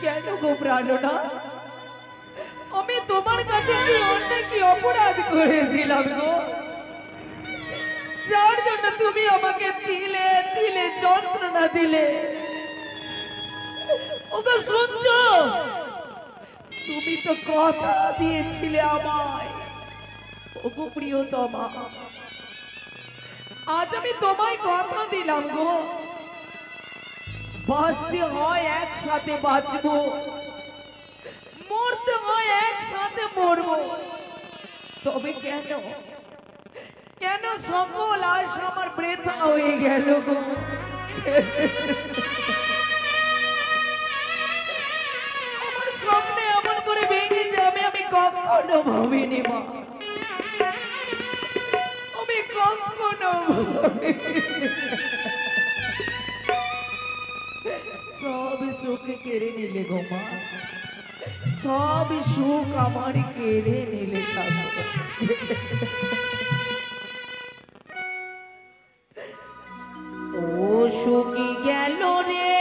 কেন গো প্রাণনা, আমি তোমার কাছে কি অন্যায় কি অপরাধ করেছিলাম গো, যার জন্য তুমি আমাকে তিলে তিলে যন্ত্রণা দিলে? ওগো শুনছো, তুমি তো কথা দিয়েছিলে আমায়, ওগো প্রিয়তমা, আজ আমি তোমায় কথা দিলাম গো, বাঁচতে হয় একসাথে বাঁচবো, মরতে হয় একসাথে মরবো। তবে কেন কেন সকল আশা আমার বৃথা হয়ে গেল গো? আমার স্বপ্নে এমন করে ভেঙে যাবে আমি কখনো ভাবিনি মা, আমি কখনো সব সুখ কেড়ে নিলে গো মা, সব সুখ আমার কেড়ে নিলে। ও সুখী গেল রে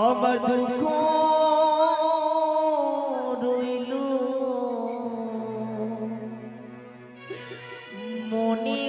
আমার দুঃখ রইল মনে।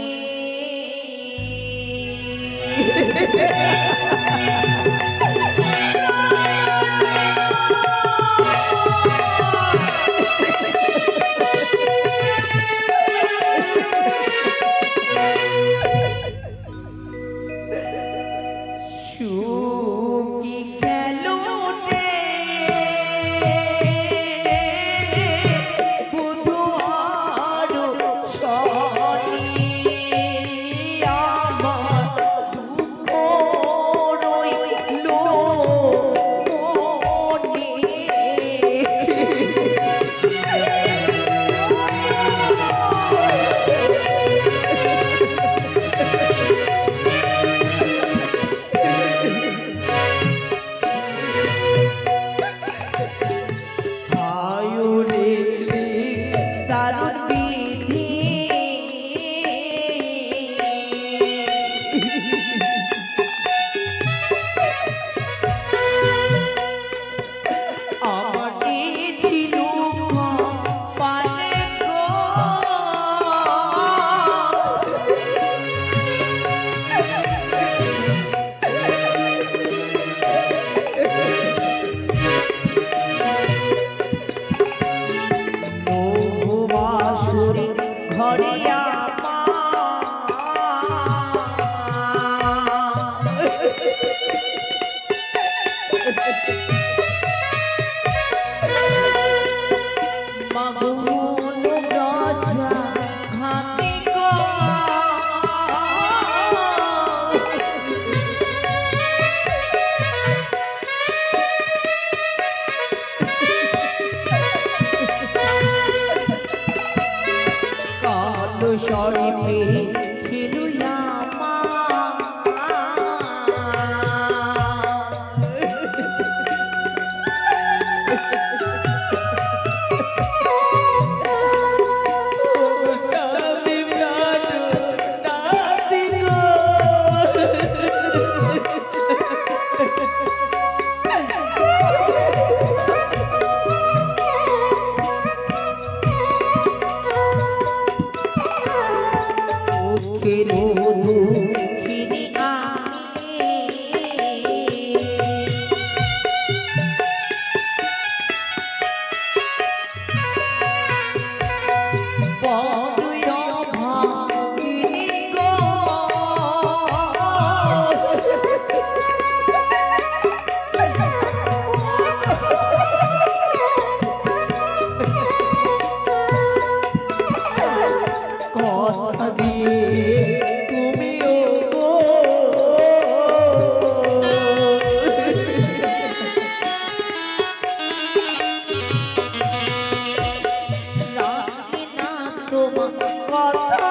কথা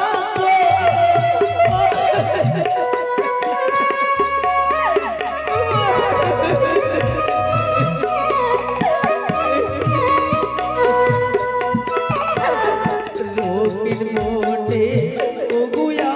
লোকের মোটে ওগুয়া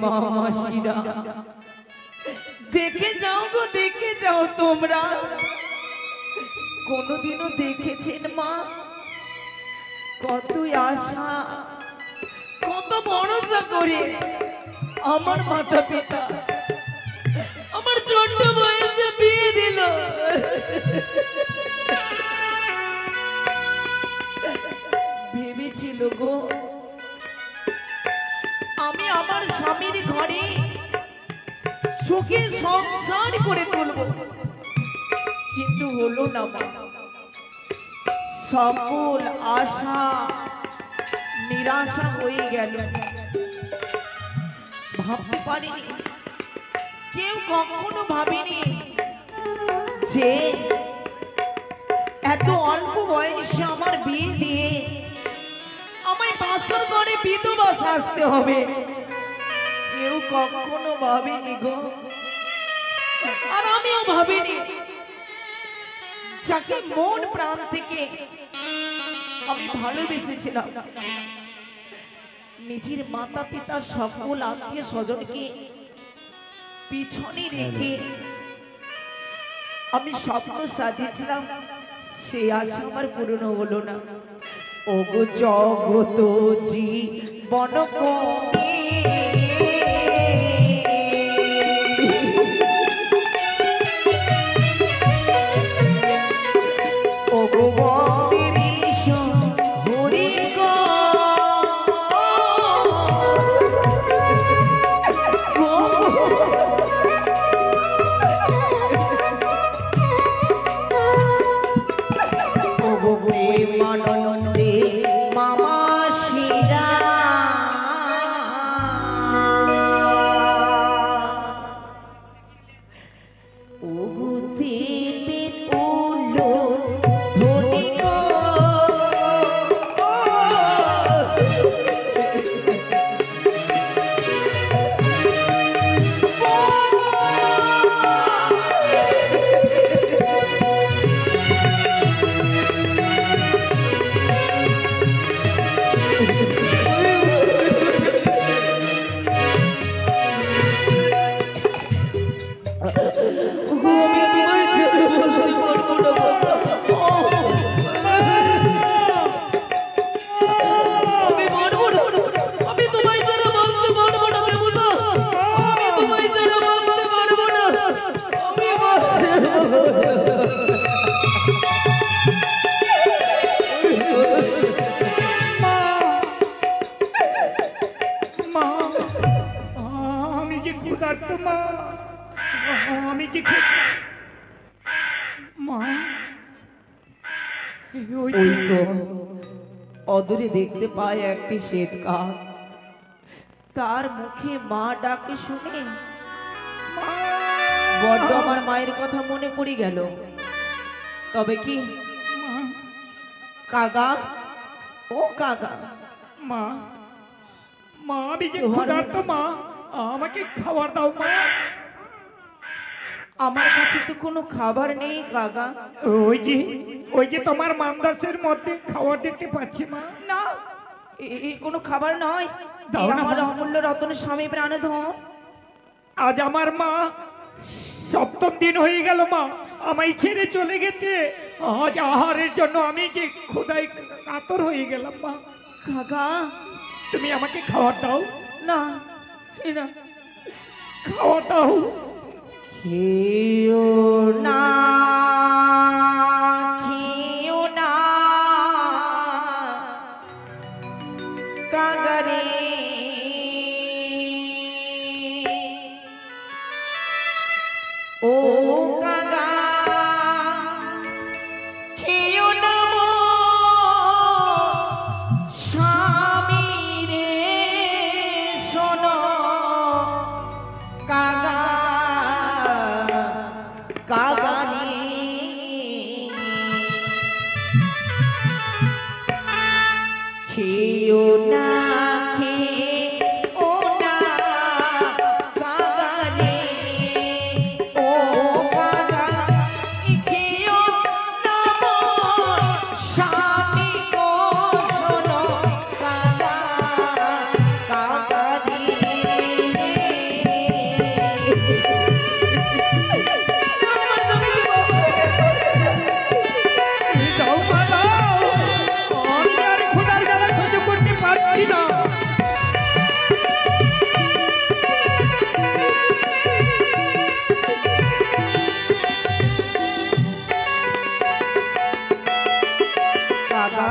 মামাসিরা দেখে যাও গো, দেখে যাও। তোমরা কোনোদিনও দেখেছেন মা কত আশা কত ভরসা করে আমার মাতা পিতা আমার ছোট্ট বয়সে বিয়ে দিল। ভেবেছিল গো আমি আমার স্বামীর ঘরে সুখে সংসার করে তুলব, কিন্তু হলো না। সকল আশা নিরাশা হয়ে গেল। ভাবতে পারিনি, কেউ কখনো ভাবেনি যে এত অল্প বয়সে আমার বিয়ে দিয়ে আমায় বাসর ঘরে বিধবা সাজতে হবে। কেউ কখনো ভাবেনি গো, আর আমিও ভাবিনি যাকে মন প্রাণ থেকে আমি ভালোবেসেছিলাম, নিজের মাতা পিতা সকল আত্মীয় স্বজনকে পিছনে রেখে আমি স্বপ্ন সাজিয়েছিলাম, সেই আশা আমার পূরণ হলো না। ওগো জগত জীবন কমে ওগো বন্দে বিষ হরি গো ওগো প্রেমানন্দে মামা শিরা আমি যে মা ওই তো অদূরে দেখতে পাই একটি শ্বেত কাক, তার মুখে মা ডাকে শুনে বড্ড আমার মায়ের কথা মনে পড়ে গেল। তবে কি কাকা, ও কাকা, মা মা আমি যে ক্ষুধার্ত মা, আমাকে খাবার দাও মা। আমার কাছে তো কোনো খাবার নেই কাকা। ওই যে তোমার মান্দাসের মধ্যে খাবার দেখতে পাচ্ছি মা। না, এই কোনো খাবার নয়, দাও না আমার মা। অমূল্য রতন স্বামী প্রাণধন। আজ আমার মা সপ্তম দিন হয়ে গেল মা আমায় ছেড়ে চলে গেছে। আজ আহারের জন্য আমি যে ক্ষুধায় কাতর হয়ে গেলাম মা। কাকা, তুমি আমাকে খাবার দাও না না, খাবার দাও। খেও না, খেও না কাগারে, ও কাগা, খেও না স্বামী রে, শোনো কাগা, কাগানি খেও না, খেও না কাগানি, ও কাগা, খেও না স্বামী গো, শোনো কাগা, কাগানি। দাও মা দাও, আমি আর ক্ষুধার জ্বালা সহ্য করতে পারছি না। কাকা,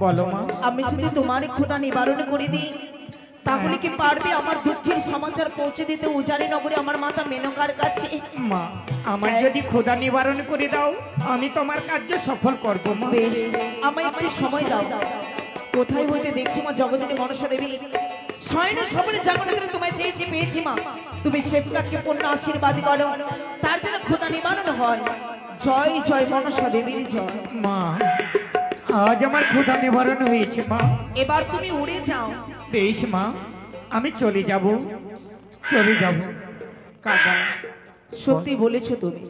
বলো মা। আমি যদি তোমার ক্ষুধা নিবারণ করে দিই, তাহলে কি পারবে আমার দুঃখের সমাচার পৌঁছে দিতে উজানি নগরে আমার মাতা মেনকার কাছে? মা আমার যদি ক্ষুধা নিবারণ করে দাও, আমি তোমার কার্য সফল করব মা। বেশ, আমায় একটু সময় দাও। কোথায় হইতে দেখছি মা জগদিনী মনসা দেবী শয়নে সবরে জাগরণে তোমায় চেয়েছি, পেয়েছি মা। তুমি শ্বেতকাকে পূর্ণ আশীর্বাদ করো, তার জন্য ক্ষুধা নিবারণ হয়। জয় জয় মনসা দেবীর জয়। মা আজ আমার ক্ষুধা নিবারণ হয়েছে মা। এবার তুমি উড়ে যাও। বেশ মা, আমি চলে যাব, চলে যাব। কাকা, সত্যি বলেছো তুমি।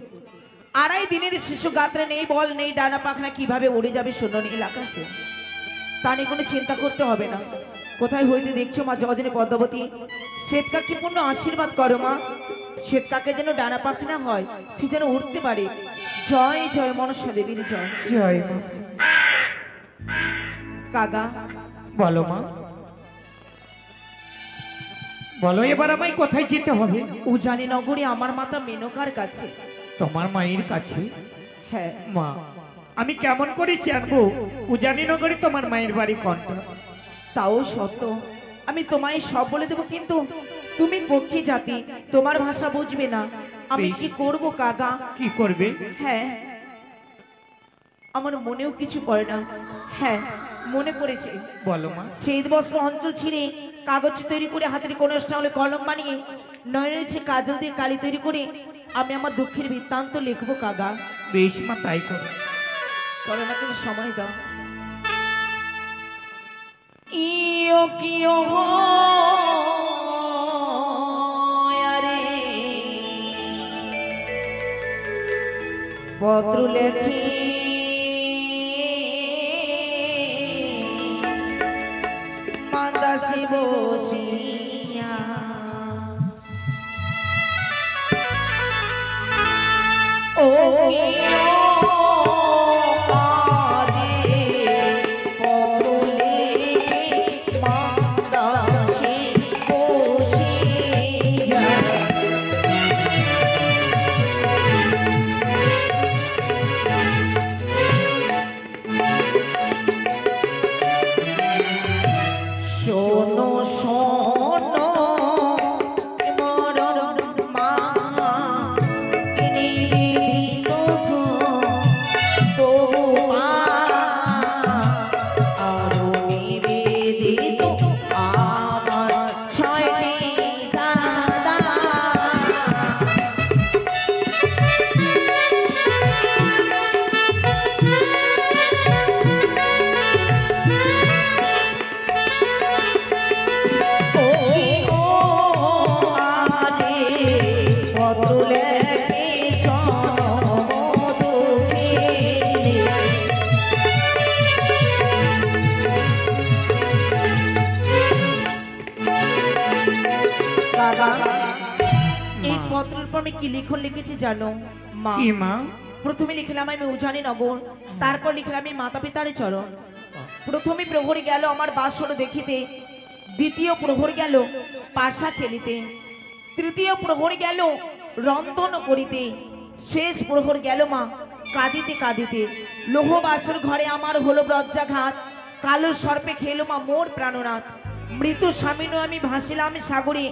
আড়াই দিনের শিশু গাত্রে নেই বল, নেই ডানা পাখনা, কিভাবে উড়ে যাবে শূন্য নীল আকাশে? তা নিয়ে কোনো চিন্তা করতে হবে না। কোথায় হইতে দেখছো মা জগজনী পদ্মাবতী, শ্বেতকাকে পূর্ণ আশীর্বাদ করো মা। শ্বেতকাকে যেন ডানা পাখনা হয়, সে যেন উঠতে পারে। জয় জয় মনসা দেবীর জয়। জয় মা। কাকা, বলো মা, বলো এবার আমায় কোথায় যেতে হবে? উজানি নগরে আমার মাতা মেনকার কাছে। তোমার মায়ের কাছে? হ্যাঁ মা আমি কেমন করে জানবো উজানি নগরে তোমার মায়ের বাড়ি কোনটা? তাও সত্য, আমি তোমায় সব বলে দেবো, কিন্তু তুমি পক্ষী জাতি, তোমার ভাষা বুঝবে না। আমি বেশ। কি করব কাকা? কি করবে? হ্যাঁ, আমার মনেও কিছু পড়ে না। হ্যাঁ, মনে পড়েছে। বলো মা। শীত বস্ত্র অঞ্চল ছিঁড়ে কাগজ তৈরি করে, হাতের কোনো স্টাইলে কলম বানিয়ে, নয়নের ইচ্ছে কাজল দিয়ে কালি তৈরি করে আমি আমার দুঃখের বৃত্তান্ত লিখবো কাকা। বেশ মা, তাই করো। করো না, কিন্তু সময় দাও। ইও কিও আরে পত্র লেখি মাদাসি বসিয়া, ও শোনো শোনো পত্র লেখে জনম দুঃখিনী। দাদা, এই পত্রের উপর আমি কি লিখন লিখেছি জানো মা? কি মা? প্রথমে লিখলাম আমি উজানি নগর, তারপর লিখলাম আমি মাতা পিতার চরণ। প্রথমে প্রহরী গেল আমার বাসর দেখিতে, দ্বিতীয় প্রহর গেল পাশা খেলিতে, তৃতীয় প্রহর গেল রন্ধন করিতে, শেষ প্রহর গেল মা কাঁদিতে কাঁদিতে। লোহ বাসর ঘরে আমার হলো ব্রজ্জাঘাত, কালো সর্পে খেলো মা মোর প্রাণনাথ। মৃত স্বামীন আমি ভাসিলাম সাগরে,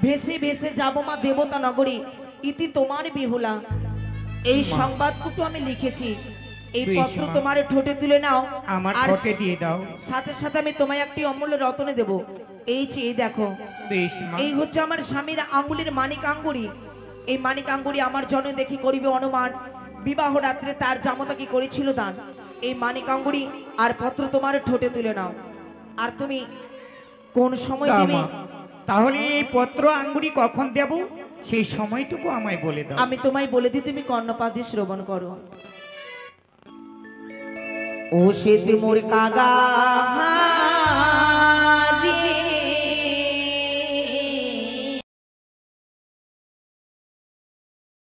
ভেসে ভেসে যাব মা দেবতা নগরী, ইতি তোমার বিহুলা। এই সংবাদটুকু আমি লিখেছি, এই বেশ পত্র মা। তোমার ঠোঁটে তুলে নাও, আমার আর ঠোঁটে দিয়ে দাও। সাথে সাথে আমি তোমায় একটি অমূল্য রত্নে দেব। এই চেয়ে দেখো, বেশ মা। এই হচ্ছে আমার স্বামীর আঙ্গুলির মানিক আঙ্গুরি। এই মানিক আঙ্গুরি আমার জন্য দেখি করিবে অনুমান, বিবাহ রাত্রে তার জামতা কি করেছিল দান। এই মানিক আঙ্গুরি আর পত্র তোমার ঠোঁটে তুলে নাও। আর তুমি কোন সময় দাও দেবে? মা। তাহলে এই পত্র আঙ্গুরি কখন দেব সেই সময়টুকু আমায় বলে দাও। আমি তোমায় বলে দিই, তুমি কর্ণপাত দিয়ে শ্রবণ করো। ও শীত মোর কাগা